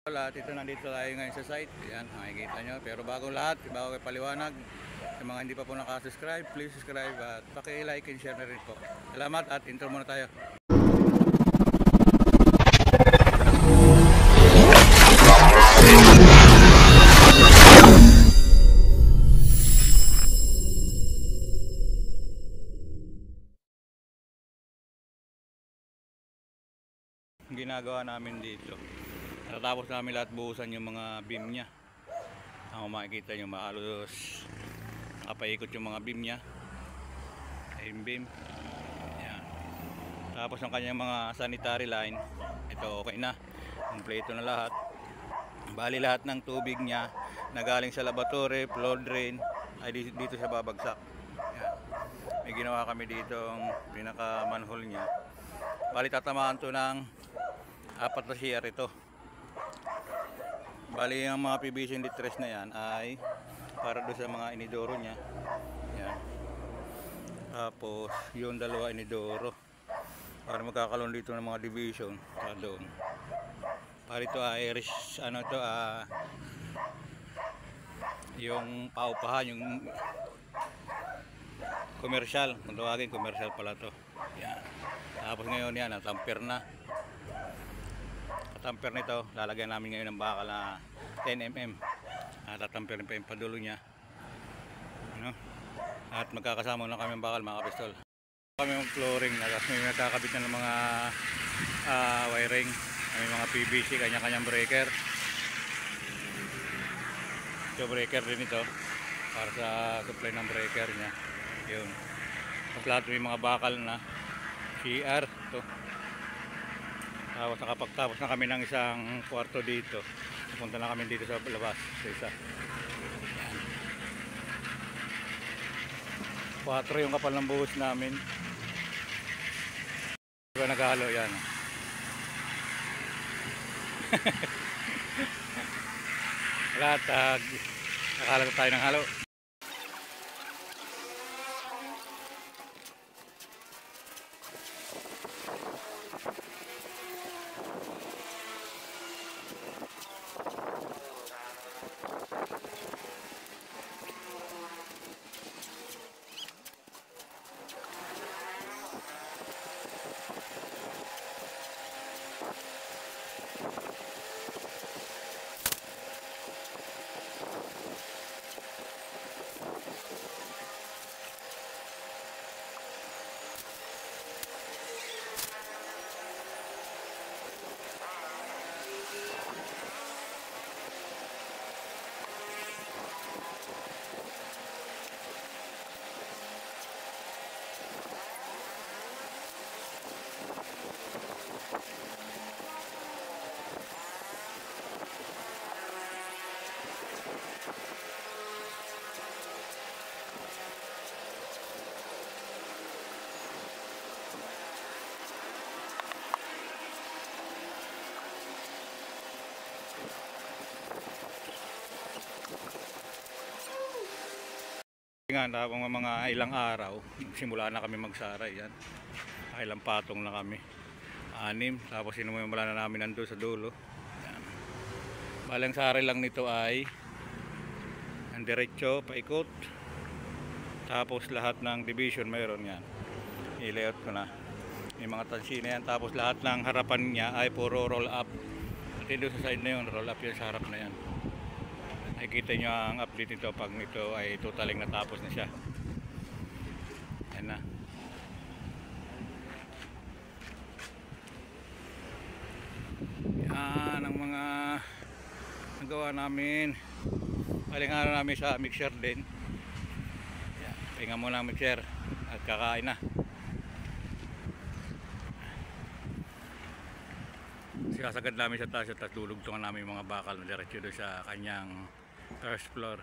Lahat ito, nandito tayo ngayon sa site. Yan, makikita nyo. Pero bago lahat, bago paliwanag, sa mga hindi pa po nakasubscribe, please subscribe at paki-like and share na rin po. Salamat at intro muna tayo. Ginagawa namin dito, natapos namin lahat buhusan yung mga beam nya. Ako makikita nyo, halos nakapaikot yung mga beam nya, ayun beam. Yan. Tapos ang kanyang mga sanitary line, ito okay na, kompleto na lahat. Bali lahat ng tubig nya na galing sa laboratory, flow drain ay dito siya babagsak. Yan. May ginawa kami dito ang pinaka manhole nya. Bali tatamaan to ng 4 na CR ito. Bali ang mga PVC litres na yan ay para doon sa mga inidoro nya. Yan. Tapos yung dalawa inidoro para magkakaroon dito ng mga division para doon. Para ito ay ano ito, yung paupahan, yung commercial, kung tawagin commercial pala to. Yan. Tapos ngayon yan, natamper na. Tamper nito, lalagyan namin ngayon ng bakal na 10mm. Tatamperin pa yung padulo nya. Ano? At magkakasama na kami ng bakal, mga kapistol. Kami ng flooring, may nagkakabit na ng mga wiring. May mga PVC, kanya-kanyang breaker. Ito breaker din ito para sa supply ng breaker nya. Yun. Tapos lahat may mga bakal na CR. Ito. Tapos nakapagtapos na kami ng isang kwarto dito. Pupunta na kami dito sa labas sa isa. Yan. 4 yung kapal ng buhos namin. Diba naghalo yan. Lahat nakalat tayo ng halo. Nga, tapos mga ilang araw simula na kami magsara. Yan, ilang patong na kami, 6. Tapos sinumula na namin nandun sa dulo. Yan. Balang sara lang nito ay ang diretso paikot, tapos lahat ng division mayroon. Yan, i-layout ko na may mga tansi na yan. Tapos lahat ng harapan niya ay puro roll up. At doon sa side na yun, roll up yan sa harap na yan. Nakikita nyo ang update nito pag ito ay totaling natapos na siya. Yan na. Yan ang mga nagawa namin. Paling araw namin sa mixer din. Yan. Pahinga muna ang mixer at kakain na. Sinasagad namin sa taas at dulugtungan namin mga bakal na diretso doon sa kanyang first floor.